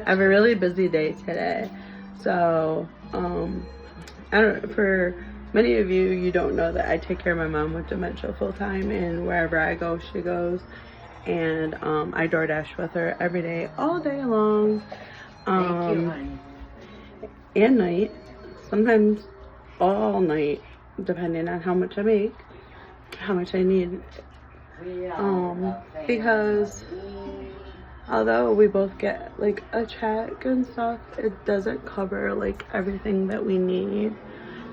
I have a really busy day today. So, I don't, for many of you, you don't know that I take care of my mom with dementia full time, and wherever I go, she goes. And I DoorDash with her every day, all day long, and night, sometimes all night, depending on how much I make, how much I need. Because although we both get like a check and stuff, it doesn't cover like everything that we need.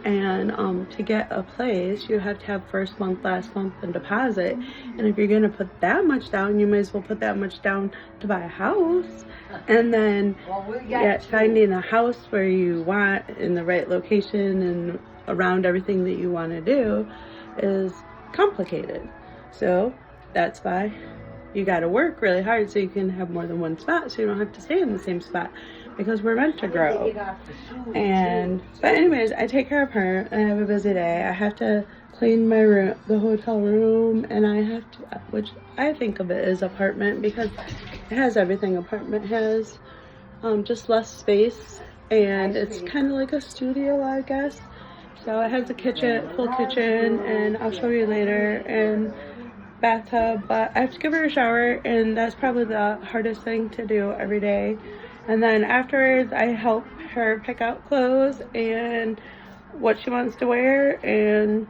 And to get a place, you have to have first month, last month, and deposit. And if you're gonna put that much down, you might as well put that much down to buy a house. And then finding a house where you want in the right location and around everything that you want to do is complicated. So that's why you got to work really hard so you can have more than one spot, so you don't have to stay in the same spot, because we're meant to grow. But anyways, I take care of her and I have a busy day. I have to clean my room, the hotel room, and I have to, which I think of it as apartment because it has everything apartment has, just less space, and it's kind of like a studio, I guess. So it has a kitchen, full kitchen, and I'll show you later, and bathtub, but I have to give her a shower, and that's probably the hardest thing to do every day. And then afterwards, I help her pick out clothes and what she wants to wear, and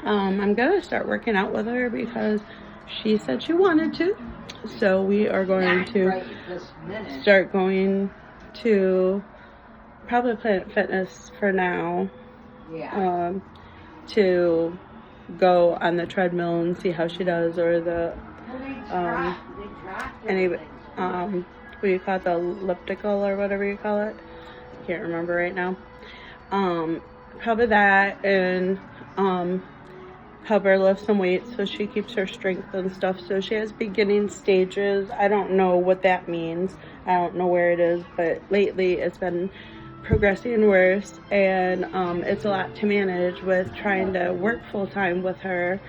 I'm gonna start working out with her because she said she wanted to. So we are going to start going to probably Planet Fitness for now, to go on the treadmill and see how she does, or the what do you call it, the elliptical or whatever you call it, can't remember right now. Probably that, and help her lift some weights so she keeps her strength and stuff. So she has beginning stages. I don't know what that means, I don't know where it is, but lately it's been progressing worse, and it's a lot to manage with trying to work full-time with her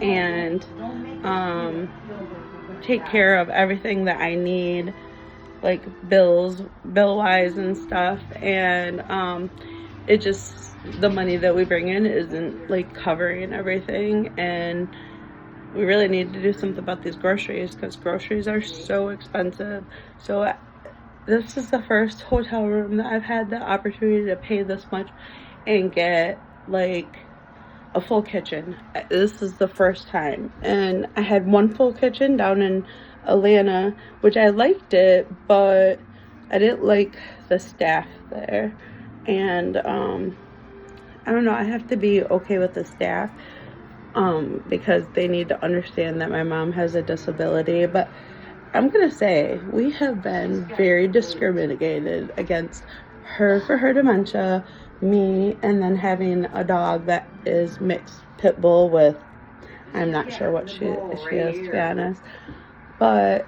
and take care of everything that I need, like bill-wise and stuff, and it just, the money that we bring in isn't like covering everything, and we really need to do something about these groceries because groceries are so expensive. So this is the first hotel room that I've had the opportunity to pay this much and get like a full kitchen. This is the first time, and I had one full kitchen down in Atlanta, which I liked it, but I didn't like the staff there, and I don't know, I have to be okay with the staff because they need to understand that my mom has a disability. But I'm gonna say we have been very discriminated against her for her dementia, me, and then having a dog that is mixed pit bull with, I'm not sure what she is, to be honest. But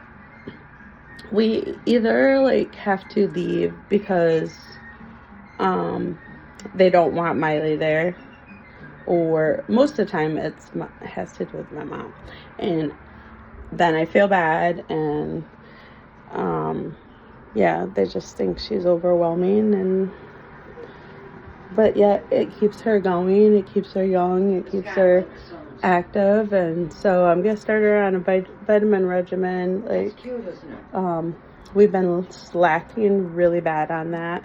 we either like have to leave because they don't want Miley there, or most of the time it has to do with my mom, and then I feel bad, and they just think she's overwhelming, but yet it keeps her going, it keeps her young, it keeps her active. And so I'm gonna start her on a vitamin regimen. Like we've been slacking really bad on that,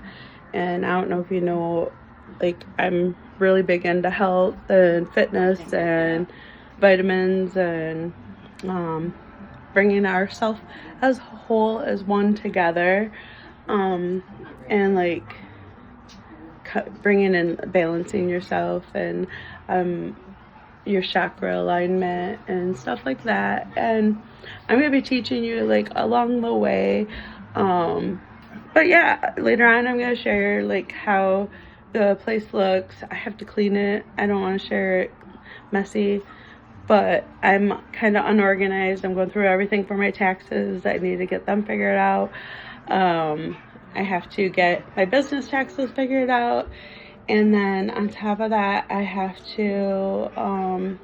and I don't know if you know, like I'm really big into health and fitness and vitamins, and bringing ourselves as whole as one together, and like bringing in balancing yourself and your chakra alignment and stuff like that. And I'm gonna be teaching you like along the way, but yeah, later on I'm gonna share like how the place looks. I have to clean it, I don't want to share it messy, but I'm kind of unorganized. I'm going through everything for my taxes. I need to get them figured out. I have to get my business taxes figured out, and then on top of that I have to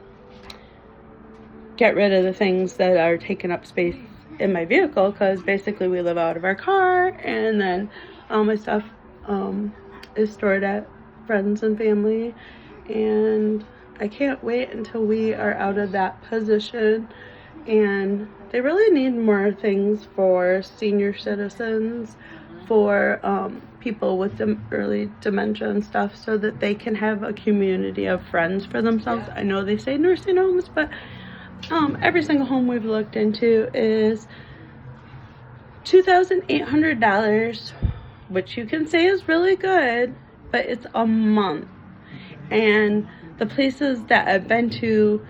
get rid of the things that are taking up space in my vehicle, because basically we live out of our car, and then all my stuff is stored at friends and family, and I can't wait until we are out of that position. And they really need more things for senior citizens, for people with early dementia and stuff, so that they can have a community of friends for themselves. I know they say nursing homes, but every single home we've looked into is $2,800, which you can say is really good, but it's a month. And the places that I've been to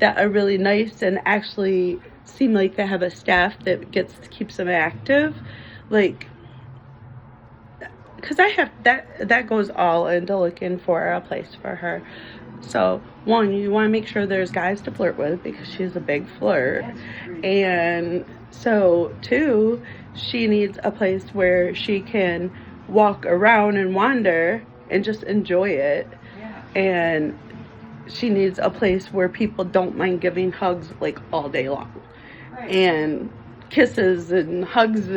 that are really nice and actually seem like they have a staff that keeps them active, like, because I have that goes all into looking for a place for her. So one, you want to make sure there's guys to flirt with, because she's a big flirt. And so two, she needs a place where she can walk around and wander and just enjoy it. And she needs a place where people don't mind giving hugs like all day long, and kisses and hugs,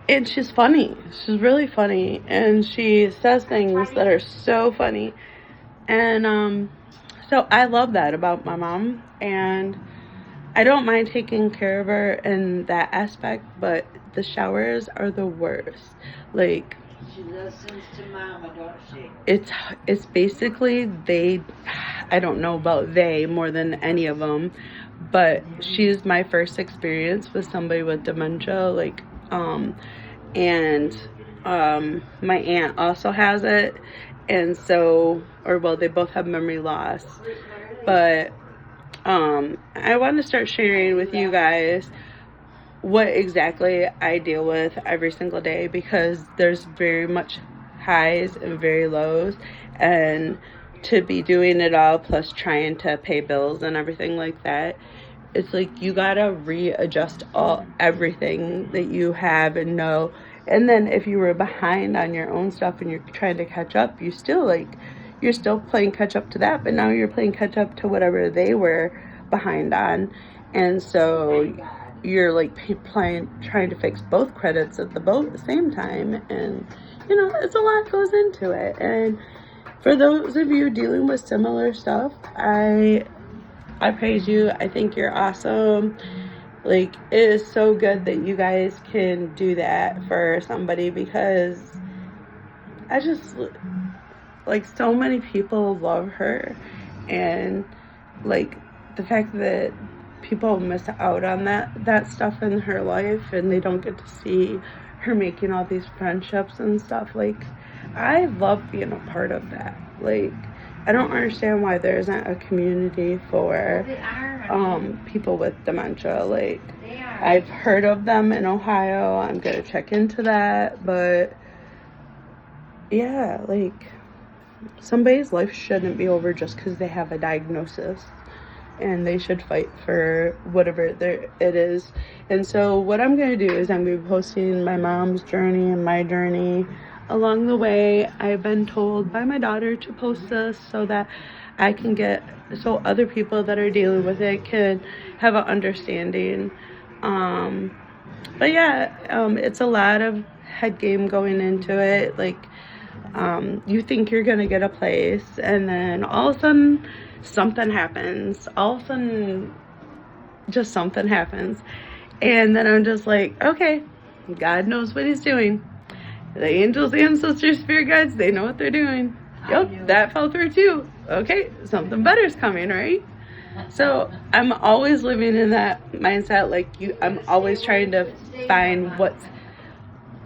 and she's funny. She's really funny, and she says things that are so funny. And so I love that about my mom, and I don't mind taking care of her in that aspect, but the showers are the worst. Like, she listens to Mama, don't she? It's basically I don't know about they more than any of them, but she's my first experience with somebody with dementia, like, and my aunt also has it, and so, they both have memory loss, but I want to start sharing with you guys what exactly I deal with every single day, because there's very much highs and very lows, and to be doing it all plus trying to pay bills and everything like that, it's like you gotta readjust everything that you have and know. And then if you were behind on your own stuff and you're trying to catch up, you're still playing catch up to that, but now you're playing catch up to whatever they were behind on. And so you're like trying to fix both credits at the same time, and it's a lot goes into it. And for those of you dealing with similar stuff, I praise you. I think you're awesome. Like, it is so good that you guys can do that for somebody, because I just, like, so many people love her, and like the fact that people miss out on that stuff in her life, and they don't get to see her making all these friendships and stuff. Like, I love being a part of that. Like, I don't understand why there isn't a community for people with dementia. Like, I've heard of them in Ohio. I'm gonna check into that, but yeah, like, somebody's life shouldn't be over just because they have a diagnosis, and they should fight for whatever it is. And so what I'm going to do is I'm going to be posting my mom's journey and my journey along the way. I've been told by my daughter to post this so that so other people that are dealing with it can have an understanding. But yeah, it's a lot of head game going into it. Like, you think you're going to get a place, and then all of a sudden something happens. All of a sudden, just something happens. And then I'm just like, okay, God knows what he's doing. The angels, ancestors, spirit guides, they know what they're doing. Yep, that fell through too. Okay, something better's coming, right? So I'm always living in that mindset. Like, I'm always trying to find what's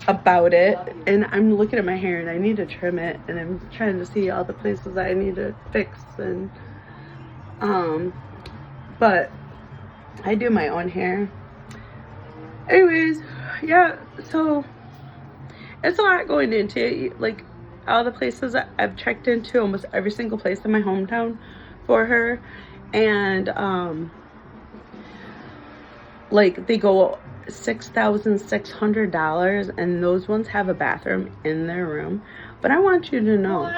about it. And I'm looking at my hair, and I need to trim it, and I'm trying to see all the places I need to fix. And but I do my own hair. Anyways, yeah, so it's a lot going into it. Like, all the places I've checked into, almost every single place in my hometown for her, and like, they go $6,600, and those ones have a bathroom in their room. But I want you to know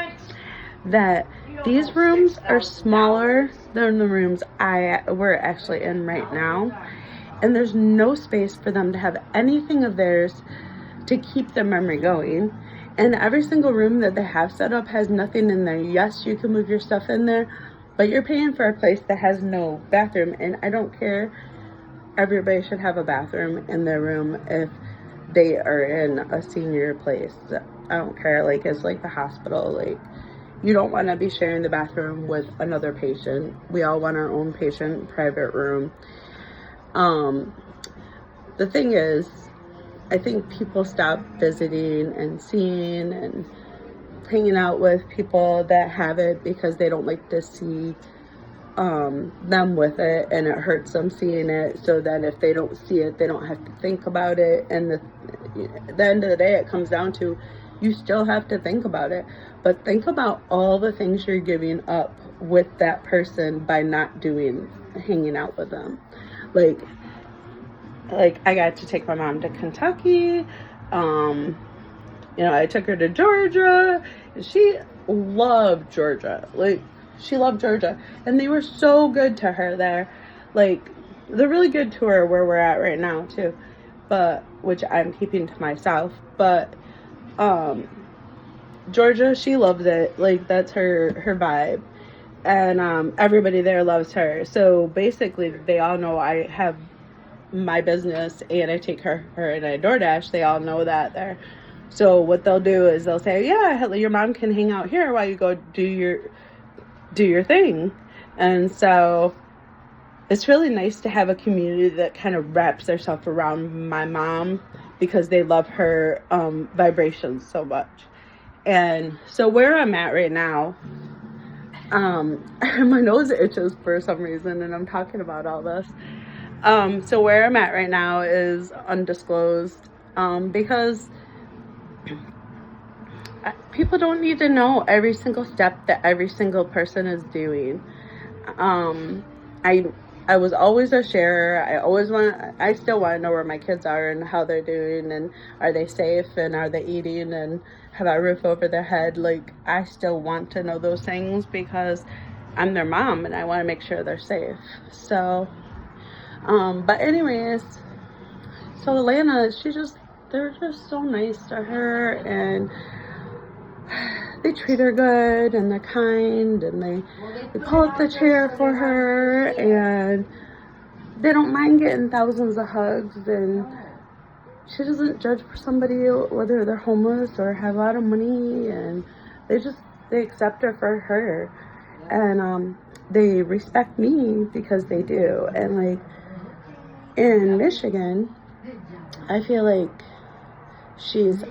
that these rooms are smaller than the rooms we're actually in right now, and there's no space for them to have anything of theirs to keep the memory going. And every single room that they have set up has nothing in there. Yes, you can move your stuff in there, but you're paying for a place that has no bathroom. And I don't care, everybody should have a bathroom in their room if they are in a senior place. I don't care, like it's like the hospital, like you don't want to be sharing the bathroom with another patient. We all want our own patient private room. The thing is, I think people stop visiting and seeing and hanging out with people that have it because they don't like to see them with it, and it hurts them seeing it. So then if they don't see it, they don't have to think about it. And at the end of the day, it comes down to you still have to think about it, but think about all the things you're giving up with that person by not hanging out with them. Like I got to take my mom to Kentucky. I took her to Georgia. She loved Georgia. Like, she loved Georgia. And they were so good to her there. Like, they're really good to her where we're at right now, too. But, which I'm keeping to myself. But, Georgia, she loved it. Like, that's her vibe. And, everybody there loves her. So, basically, they all know I have my business and I take her and I DoorDash. They all know that there. So what they'll do is they'll say, yeah, your mom can hang out here while you go do your thing. And so it's really nice to have a community that kind of wraps themselves around my mom because they love her vibrations so much. And so where I'm at right now, my nose itches for some reason and I'm talking about all this. So where I'm at right now is undisclosed, because people don't need to know every single step that every single person is doing. I was always a sharer. I still want to know where my kids are and how they're doing and are they safe and are they eating and have a roof over their head. Like, I still want to know those things because I'm their mom and I want to make sure they're safe. So, but anyways, so Atlanta, they're just so nice to her and they treat her good and they're kind and they pull up the chair for her and they don't mind getting thousands of hugs, and she doesn't judge for somebody whether they're homeless or have a lot of money, and they accept her for her, and they respect me because they do. And like in Michigan, I feel like she's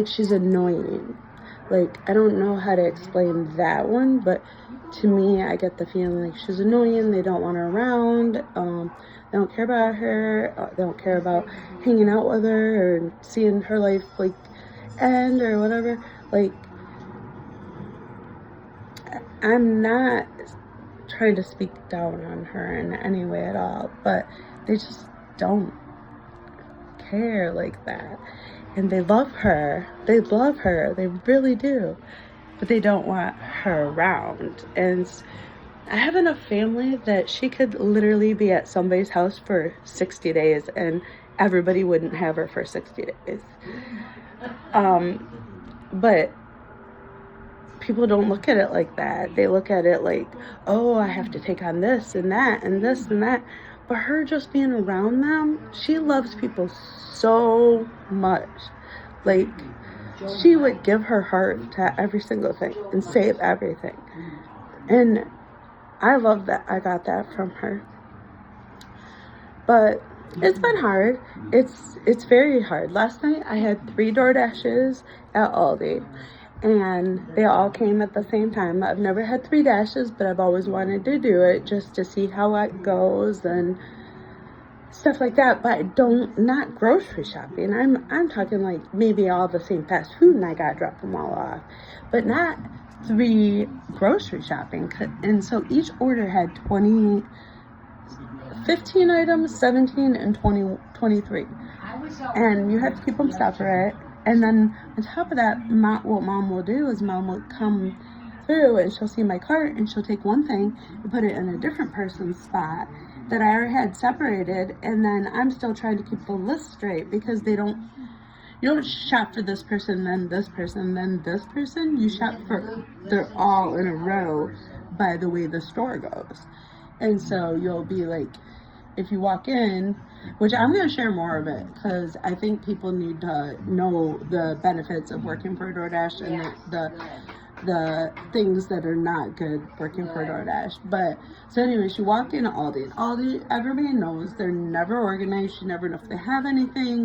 she's annoying. Like, I don't know how to explain that one, but to me, I get the feeling like she's annoying. They don't want her around. They don't care about her. They don't care about hanging out with her or seeing her life like end or whatever. Like, I'm not trying to speak down on her in any way at all, but they just don't care like that. And they love her. They really do. But they don't want her around. And I have enough family that she could literally be at somebody's house for 60 days and everybody wouldn't have her for 60 days. But people don't look at it like that. They look at it like, oh, I have to take on this and that and this and that. But her just being around them, she loves people so much. Like, she would give her heart to every single thing and save everything. And I love that I got that from her. But it's been hard. It's very hard. Last night I had 3 DoorDashes at Aldi. And they all came at the same time. I've never had 3 dashes, but I've always wanted to do it just to see how it goes and stuff like that. But not grocery shopping. I'm talking like maybe all the same fast food and I got to drop them all off. But not 3 grocery shopping. And so each order had 15 items, 17, and 23. And you have to keep them separate. And then on top of that, what mom will do is mom will come through and she'll see my cart and she'll take one thing and put it in a different person's spot that I already had separated, and then I'm still trying to keep the list straight because you don't shop for this person, then this person, then this person. You shop for, they're all in a row by the way the store goes. And so you'll be like, if you walk in, which I'm going to share more of it because I think people need to know the benefits of working for DoorDash and the things that are not good working for DoorDash. But so anyways, you walk in Aldi, and Aldi, everybody knows they're never organized. You never know if they have anything.